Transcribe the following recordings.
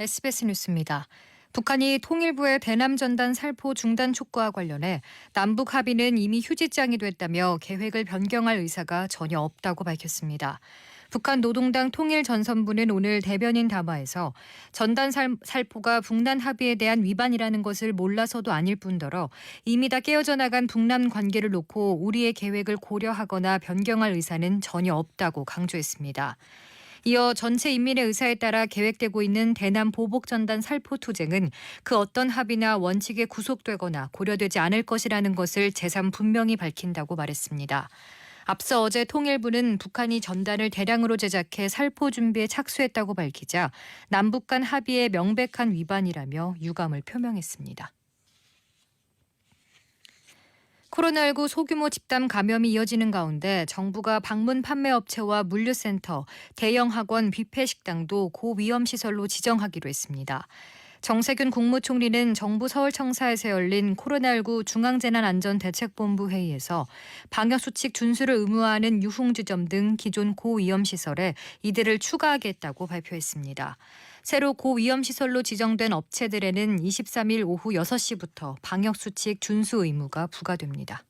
SBS 뉴스입니다. 북한이 통일부의 대남 전단 살포 중단 촉구와 관련해 남북 합의는 이미 휴지장이 됐다며 계획을 변경할 의사가 전혀 없다고 밝혔습니다. 북한 노동당 통일전선부는 오늘 대변인 담화에서 전단 살포가 북남 합의에 대한 위반이라는 것을 몰라서도 아닐 뿐더러 이미 다 깨어져 나간 북남 관계를 놓고 우리의 계획을 고려하거나 변경할 의사는 전혀 없다고 강조했습니다. 이어 전체 인민의 의사에 따라 계획되고 있는 대남 보복전단 살포 투쟁은 그 어떤 합의나 원칙에 구속되거나 고려되지 않을 것이라는 것을 재삼 분명히 밝힌다고 말했습니다. 앞서 어제 통일부는 북한이 전단을 대량으로 제작해 살포 준비에 착수했다고 밝히자 남북 간 합의의 명백한 위반이라며 유감을 표명했습니다. 코로나19 소규모 집단 감염이 이어지는 가운데 정부가 방문 판매업체와 물류센터, 대형 학원, 뷔페 식당도 고위험시설로 지정하기로 했습니다. 정세균 국무총리는 정부 서울청사에서 열린 코로나19 중앙재난안전대책본부 회의에서 방역수칙 준수를 의무화하는 유흥주점 등 기존 고위험시설에 이들을 추가하겠다고 발표했습니다. 새로 고위험시설로 지정된 업체들에는 23일 오후 6시부터 방역수칙 준수 의무가 부과됩니다.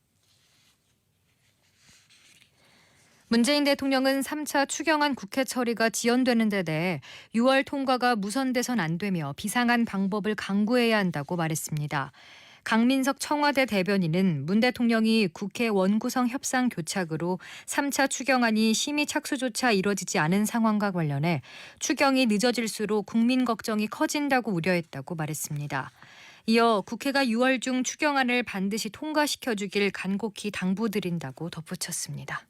문재인 대통령은 3차 추경안 국회 처리가 지연되는 데 대해 6월 통과가 무선돼선 안 되며 비상한 방법을 강구해야 한다고 말했습니다. 강민석 청와대 대변인은 문 대통령이 국회 원구성 협상 교착으로 3차 추경안이 심의 착수조차 이뤄지지 않은 상황과 관련해 추경이 늦어질수록 국민 걱정이 커진다고 우려했다고 말했습니다. 이어 국회가 6월 중 추경안을 반드시 통과시켜주길 간곡히 당부드린다고 덧붙였습니다.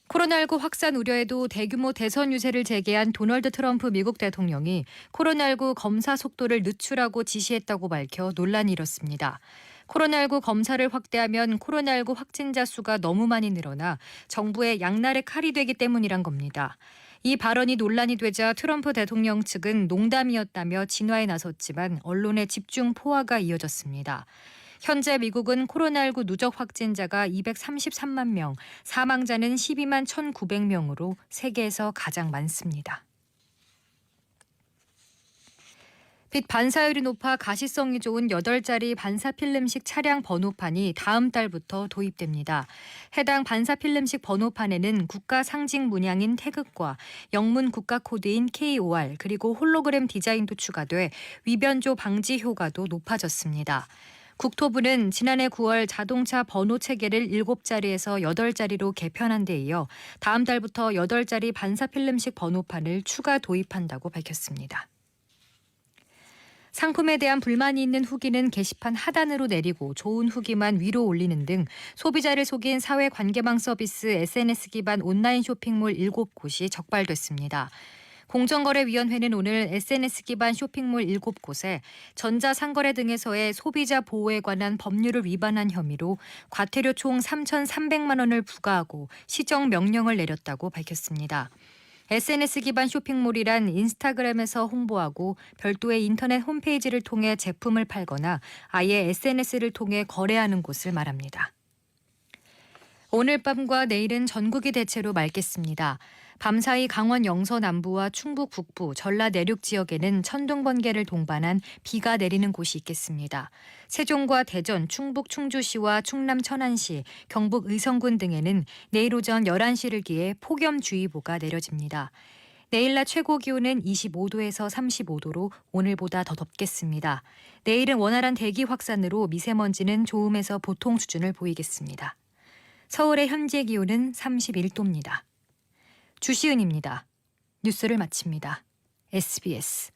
코로나19 확산 우려에도 대규모 대선 유세를 재개한 도널드 트럼프 미국 대통령이 코로나19 검사 속도를 늦추라고 지시했다고 밝혀 논란이 일었습니다. 코로나19 검사를 확대하면 코로나19 확진자 수가 너무 많이 늘어나 정부의 양날의 칼이 되기 때문이란 겁니다. 이 발언이 논란이 되자 트럼프 대통령 측은 농담이었다며 진화에 나섰지만 언론의 집중 포화가 이어졌습니다. 현재 미국은 코로나19 누적 확진자가 233만 명, 사망자는 12만 1,900명으로 세계에서 가장 많습니다. 빛 반사율이 높아 가시성이 좋은 8자리 반사필름식 차량 번호판이 다음 달부터 도입됩니다. 해당 반사필름식 번호판에는 국가 상징 문양인 태극과 영문 국가 코드인 KOR 그리고 홀로그램 디자인도 추가돼 위변조 방지 효과도 높아졌습니다. 국토부는 지난해 9월 자동차 번호 체계를 7자리에서 8자리로 개편한 데 이어 다음 달부터 8자리 반사필름식 번호판을 추가 도입한다고 밝혔습니다. 상품에 대한 불만이 있는 후기는 게시판 하단으로 내리고 좋은 후기만 위로 올리는 등 소비자를 속인 사회관계망 서비스 SNS 기반 온라인 쇼핑몰 7곳이 적발됐습니다. 공정거래위원회는 오늘 SNS 기반 쇼핑몰 7곳에 전자상거래 등에서의 소비자 보호에 관한 법률을 위반한 혐의로 과태료 총 3,300만 원을 부과하고 시정 명령을 내렸다고 밝혔습니다. SNS 기반 쇼핑몰이란 인스타그램에서 홍보하고 별도의 인터넷 홈페이지를 통해 제품을 팔거나 아예 SNS를 통해 거래하는 곳을 말합니다. 오늘 밤과 내일은 전국이 대체로 맑겠습니다. 밤사이 강원 영서 남부와 충북 북부, 전라 내륙 지역에는 천둥 번개를 동반한 비가 내리는 곳이 있겠습니다. 세종과 대전, 충북 충주시와 충남 천안시, 경북 의성군 등에는 내일 오전 11시를 기해 폭염주의보가 내려집니다. 내일 낮 최고 기온은 25도에서 35도로 오늘보다 더 덥겠습니다. 내일은 원활한 대기 확산으로 미세먼지는 좋음에서 보통 수준을 보이겠습니다. 서울의 현재 기온은 31도입니다. 주시은입니다. 뉴스를 마칩니다. SBS